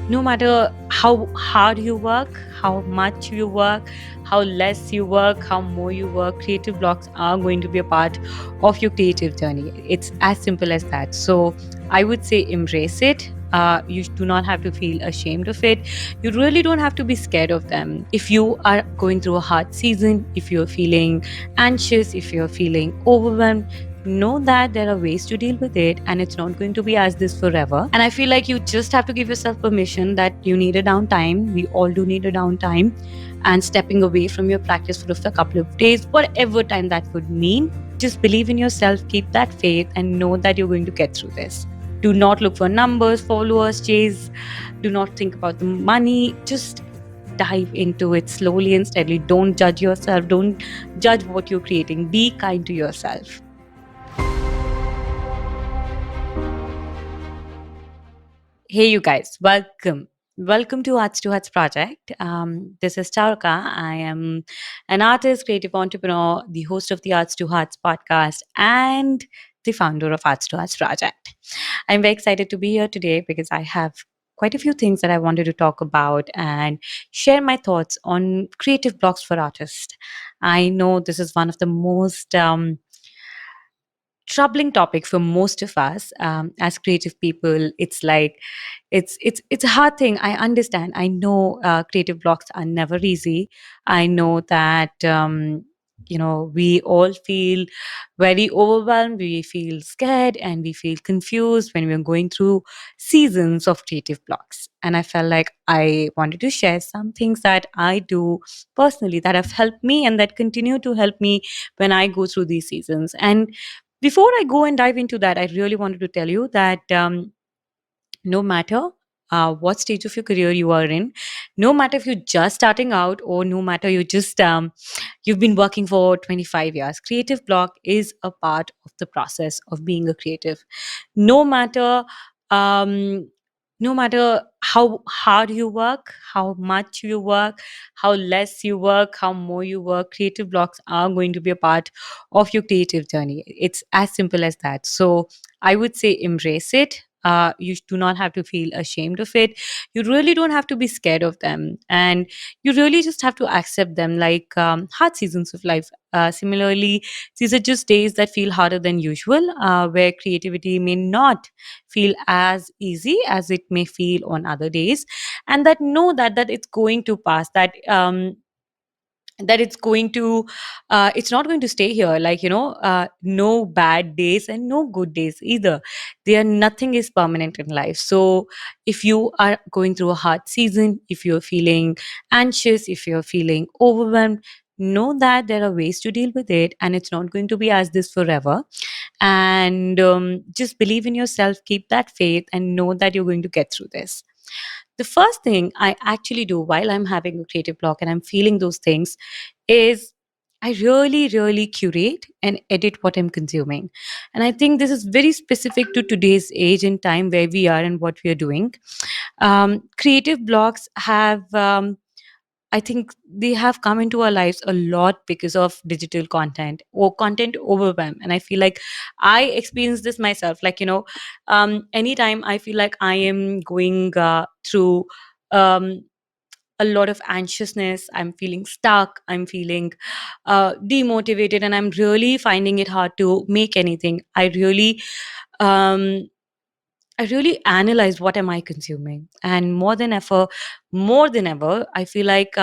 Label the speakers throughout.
Speaker 1: No matter how hard you work, how much you work, how less you work, how more you work, creative blocks are going to be a part of your creative journey. It's as simple as that. So I would say embrace it. You do not have to feel ashamed of it. You really don't have to be scared of them. If you are going through a hard season, if you're feeling anxious, if you're feeling overwhelmed, know that there are ways to deal with it and it's not going to be as this forever. And I feel like you just have to give yourself permission that you need a downtime. We all do need a downtime, and stepping away from your practice for a couple of days, whatever time that would mean. Just believe in yourself, keep that faith, and know that you're going to get through this. Do not look for numbers, followers, chase. Do not think about the money. Just dive into it slowly and steadily. Don't judge yourself. Don't judge what you're creating. Be kind to yourself. Hey, you guys, welcome. Welcome to Arts to Hearts project. This is Charuka. I am an artist, creative entrepreneur, the host of the Arts to Hearts podcast, and the founder of Arts to Hearts project. I'm very excited to be here today because I have quite a few things that I wanted to talk about and share my thoughts on creative blocks for artists. I know this is one of the most troubling topic for most of us as creative people. It's like it's a hard thing. I understand. I know creative blocks are never easy. I know that we all feel very overwhelmed, we feel scared, and we feel confused when we're going through seasons of creative blocks. And I felt like I wanted to share some things that I do personally that have helped me and that continue to help me when I go through these seasons. And before I go and dive into that, I really wanted to tell you that no matter what stage of your career you are in, no matter if you're just starting out or no matter you've been working for 25 years, creative block is a part of the process of being a creative. No matter um, no matter how hard you work, how much you work, how less you work, how more you work, creative blocks are going to be a part of your creative journey. It's as simple as that. So I would say embrace it. You do not have to feel ashamed of it. You really don't have to be scared of them. And you really just have to accept them like hard seasons of life. Similarly, these are just days that feel harder than usual, where creativity may not feel as easy as it may feel on other days. And that know that it's going to pass, that it's going to it's not going to stay here, like no bad days and no good days either. There nothing is permanent in life. So if you are going through a hard season, if you're feeling anxious, if you're feeling overwhelmed, know that there are ways to deal with it and it's not going to be as this forever. And just believe in yourself, keep that faith, and know that you're going to get through this. The first thing I actually do while I'm having a creative block and I'm feeling those things is I really, really curate and edit what I'm consuming. And I think this is very specific to today's age and time where we are and what we are doing. Creative blocks have I think they have come into our lives a lot because of digital content or content overwhelm. And I feel like I experience this myself. Like, anytime I feel like I am going through um, a lot of anxiousness, I'm feeling stuck, I'm feeling demotivated, and I'm really finding it hard to make anything. Um, I really analyze what am I consuming, and more than ever, I feel like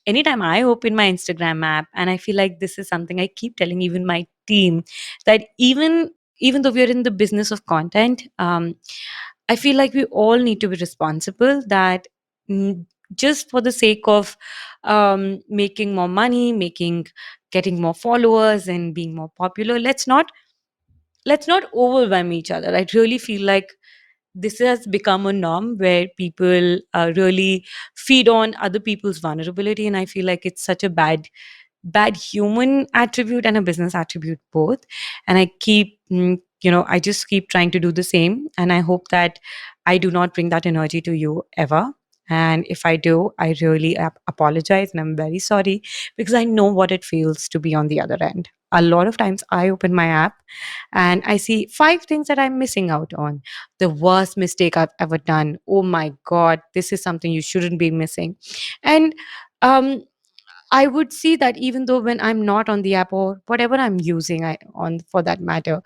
Speaker 1: anytime I open my Instagram app, and I feel like this is something I keep telling even my team that even though we are in the business of content, I feel like we all need to be responsible. That mm, just for the sake of making more money, making getting more followers, and being more popular, let's not overwhelm each other. I really feel like this has become a norm where people really feed on other people's vulnerability, and I feel like it's such a bad human attribute and a business attribute both. And I just keep trying to do the same, and I hope that I do not bring that energy to you ever. And if I do, I really apologize and I'm very sorry, because I know what it feels to be on the other end. A lot of times I open my app and I see 5 things that I'm missing out on. The worst mistake I've ever done. Oh my God, this is something you shouldn't be missing. And um, I would see that even though when I'm not on the app or whatever I'm using on for that matter,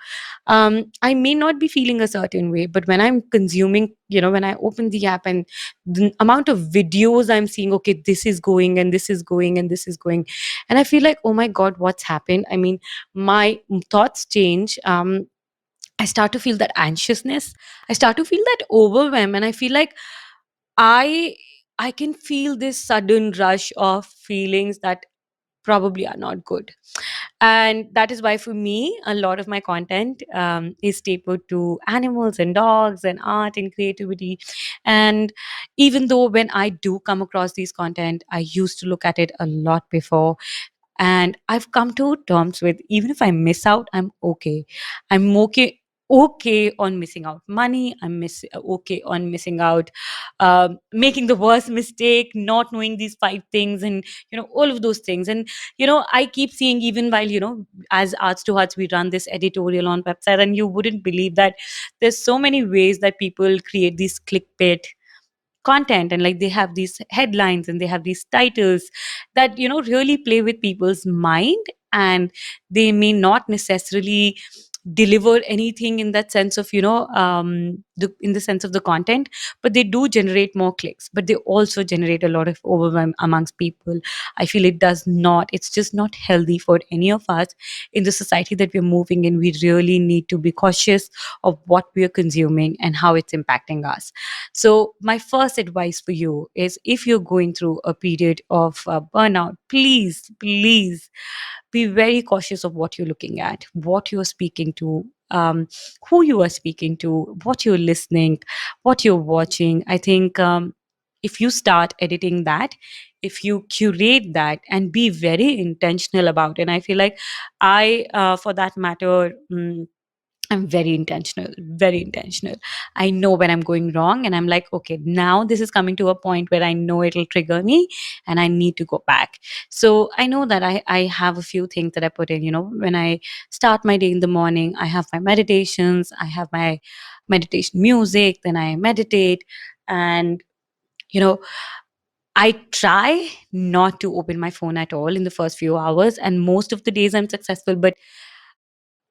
Speaker 1: I may not be feeling a certain way, but when I'm consuming, when I open the app and the amount of videos I'm seeing, okay, this is going and this is going and this is going, and I feel like, oh my God, what's happened? I mean, my thoughts change. I start to feel that anxiousness. I start to feel that overwhelm, and I feel like I I can feel this sudden rush of feelings that probably are not good. And that is why, for me, a lot of my content is stapled to animals and dogs and art and creativity. And even though when I do come across these content, I used to look at it a lot before, and I've come to terms with, even if I miss out, I'm okay. I'm okay on missing out money. Okay on missing out, making the worst mistake, not knowing these 5 things, and all of those things. And I keep seeing, even while as Arts to Hearts, we run this editorial on website, and you wouldn't believe that there's so many ways that people create these clickbait content, and like they have these headlines and they have these titles that really play with people's mind, and they may not necessarily deliver anything in that sense of in the sense of the content, but they do generate more clicks, but they also generate a lot of overwhelm amongst people. I feel it's just not healthy for any of us in the society that we're moving in. We really need to be cautious of what we are consuming and how it's impacting us. So, my first advice for you is, if you're going through a period of burnout, please, please be very cautious of what you're looking at, what you're speaking to, who you are speaking to, what you're listening, what you're watching. I think if you start editing that, if you curate that and be very intentional about it, and I feel like for that matter, I'm very intentional, very intentional. I know when I'm going wrong, and I'm like, okay, now this is coming to a point where I know it'll trigger me and I need to go back. So I know that I have a few things that I put in. When I start my day in the morning, I have my meditations, I have my meditation music, then I meditate. And, you know, I try not to open my phone at all in the first few hours. And most of the days I'm successful, but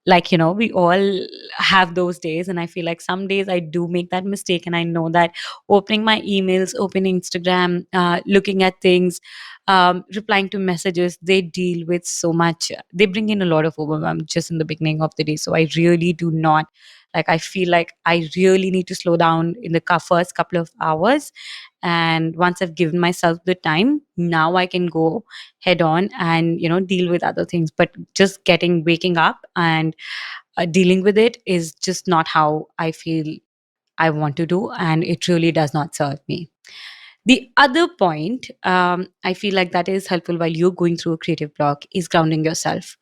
Speaker 1: like we all have those days, and I feel like some days I do make that mistake, and I know that opening my emails, opening Instagram, looking at things, replying to messages, they deal with so much, they bring in a lot of overwhelm just in the beginning of the day. So I really do not, like, I feel like I really need to slow down in the first couple of hours, and once I've given myself the time, now I can go head on and deal with other things. But just waking up and dealing with it is just not how I feel I want to do, and it really does not serve me. The other point, I feel like that is helpful while you're going through a creative block, is grounding yourself.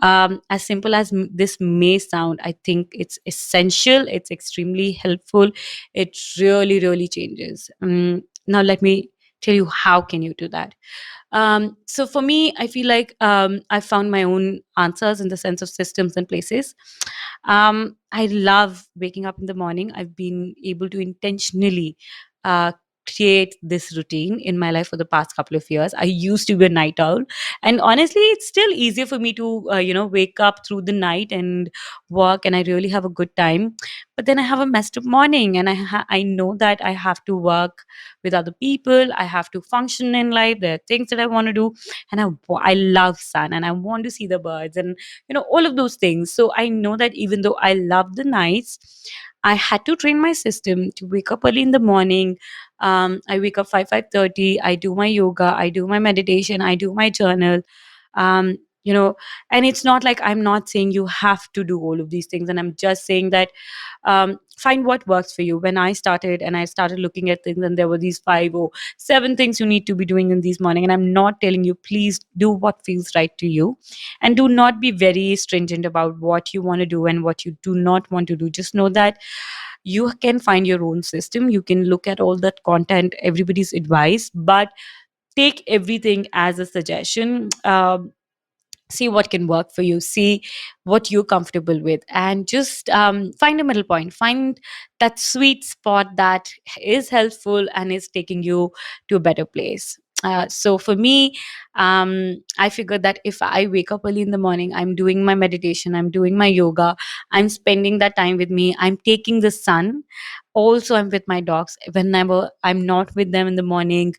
Speaker 1: As simple as this may sound, I think it's essential. It's extremely helpful. It really, really changes. Now, let me tell you, how can you do that? So for me, I feel like I found my own answers in the sense of systems and places. I love waking up in the morning. I've been able to intentionally uh, create this routine in my life for the past couple of years. I used to be a night owl, and honestly, it's still easier for me to wake up through the night and work, and I really have a good time. But then I have a messed up morning, and I know that I have to work with other people. I have to function in life. There are things that I want to do, and I love sun, and I want to see the birds, and all of those things. So I know that even though I love the nights, I had to train my system to wake up early in the morning. I wake up 5:30. I do my yoga. I do my meditation. I do my journal. Um, you know, and it's not like, I'm not saying you have to do all of these things, and I'm just saying that find what works for you. When I started, and I started looking at things, and there were these 5 or 7 things you need to be doing in these morning, and I'm not telling you, please do what feels right to you, and do not be very stringent about what you want to do and what you do not want to do. Just know that You can find your own system, you can look at all that content, everybody's advice, but take everything as a suggestion. See what can work for you, see what you're comfortable with, and just find a middle point, find that sweet spot that is helpful and is taking you to a better place. So for me, I figured that if I wake up early in the morning, I'm doing my meditation, I'm doing my yoga, I'm spending that time with me, I'm taking the sun, also I'm with my dogs. Whenever I'm not with them in the morning,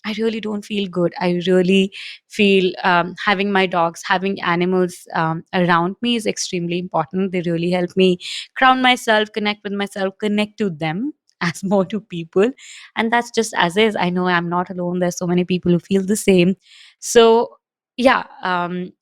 Speaker 1: I really don't feel good. I really feel having my dogs, having animals around me is extremely important. They really help me ground myself, connect with myself, connect to them as more to people. And that's just as is. I know I'm not alone. There's so many people who feel the same. So, yeah,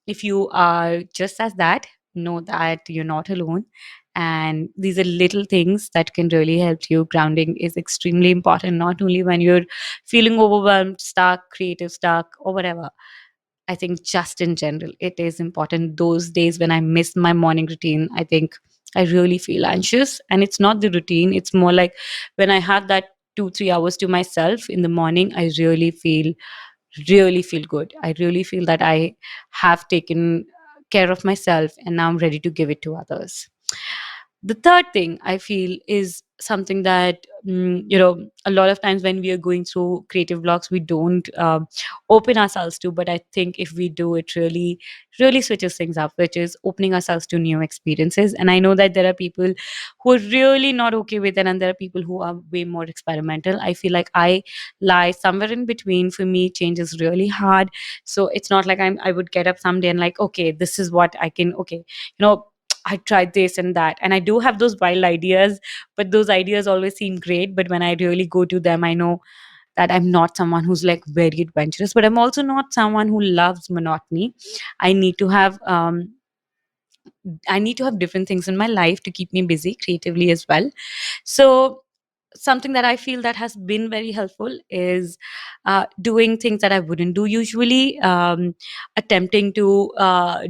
Speaker 1: if you are just as that, know that you're not alone. And these are little things that can really help you. Grounding is extremely important, not only when you're feeling overwhelmed, stuck, creative stuck, or whatever. I think just in general, it is important. Those days when I miss my morning routine, I think I really feel anxious. And it's not the routine, it's more like when I have that 2, 3 hours to myself in the morning, I really feel good. I really feel that I have taken care of myself and now I'm ready to give it to others. The third thing I feel is something that, a lot of times when we are going through creative blocks, we don't open ourselves to. But I think if we do, it really switches things up, which is opening ourselves to new experiences. And I know that there are people who are really not okay with it, and there are people who are way more experimental. I feel like I lie somewhere in between. For me, change is really hard. So it's not like I would get up someday and like, okay, this is what I can, okay, I tried this and that. And I do have those wild ideas, but those ideas always seem great. But when I really go to them, I know that I'm not someone who's like very adventurous, but I'm also not someone who loves monotony. I need to have I need to have different things in my life to keep me busy creatively as well. So something that I feel that has been very helpful is doing things that I wouldn't do usually, attempting to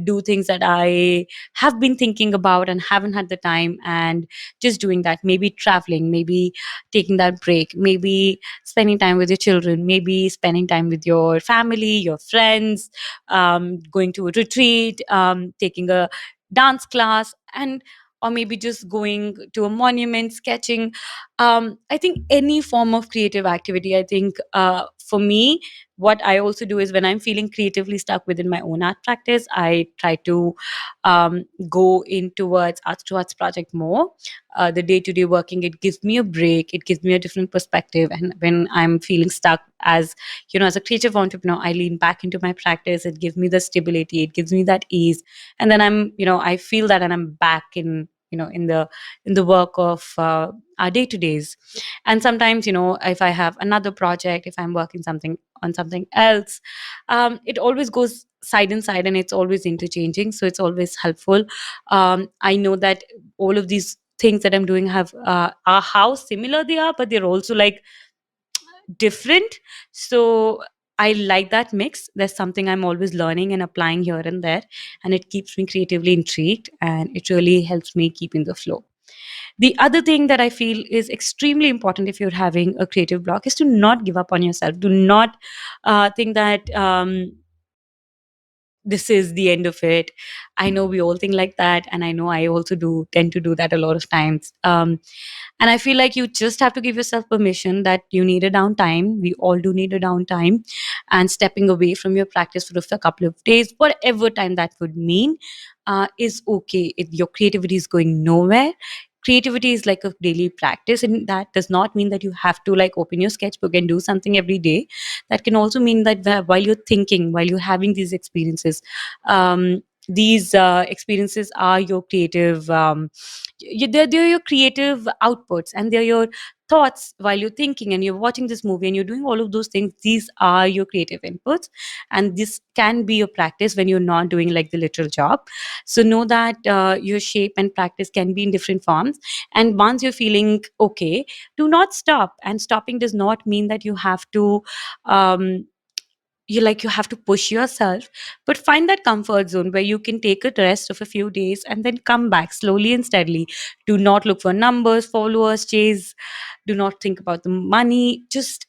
Speaker 1: do things that I have been thinking about and haven't had the time, and just doing that. Maybe traveling, maybe taking that break, maybe spending time with your children, maybe spending time with your family, your friends, going to a retreat, taking a dance class, and or maybe just going to a monument, sketching. I think any form of creative activity. I think for me, what I also do is when I'm feeling creatively stuck within my own art practice, I try to go in towards arts project more. The day to day working, it gives me a break, it gives me a different perspective. And when I'm feeling stuck, as as a creative entrepreneur, I lean back into my practice. It gives me the stability, it gives me that ease, and then I feel that, and I'm back in in the work of our day to days. And sometimes, if I have another project, if I'm working something on something else, it always goes side and side, and it's always interchanging, so it's always helpful. I know that all of these things that I'm doing have are how similar they are, but they're also like different. So I like that mix. There's something I'm always learning and applying here and there, and it keeps me creatively intrigued, and it really helps me keep in the flow. The other thing that I feel is extremely important if you're having a creative block is to not give up on yourself. Do not think that this is the end of it. I know we all think like that, and I know I also do tend to do that a lot of times. And I feel like you just have to give yourself permission that you need a downtime. We all do need a downtime, and stepping away from your practice for a couple of days, whatever time that would mean, is okay. If your creativity is going nowhere, creativity is like a daily practice, and that does not mean that you have to like open your sketchbook and do something every day. That can also mean that while you're thinking, while you're having these experiences, these experiences are your creative they're your creative outputs, and they're your thoughts while you're thinking and you're watching this movie and you're doing all of those things. These are your creative inputs, and this can be your practice when you're not doing like the literal job. So know that your shape and practice can be in different forms, and once you're feeling okay, do not stop. And stopping does not mean that you have to um, you have to push yourself, but find that comfort zone where you can take a rest of a few days and then come back slowly and steadily. Do not look for numbers, followers, chase. Do not think about the money. Just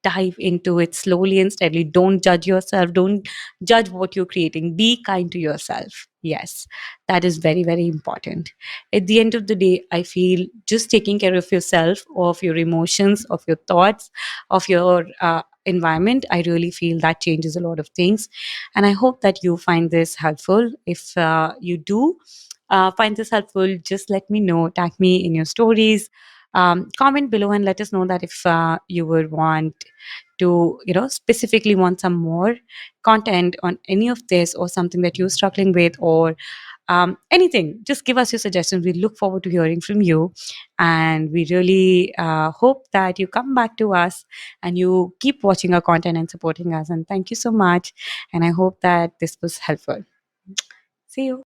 Speaker 1: dive into it slowly and steadily. Don't judge yourself. Don't judge what you're creating. Be kind to yourself. Yes, that is very, very important. At the end of the day, I feel just taking care of yourself, of your emotions, of your thoughts, of your environment, I really feel that changes a lot of things. And I hope that you find this helpful. If you do find this helpful, just let me know. Tag me in your stories. Comment below and let us know that if you would want to, specifically want some more content on any of this, or something that you're struggling with, or anything. Just give us your suggestions. We look forward to hearing from you, and we really hope that you come back to us and you keep watching our content and supporting us. And thank you so much. And I hope that this was helpful. See you.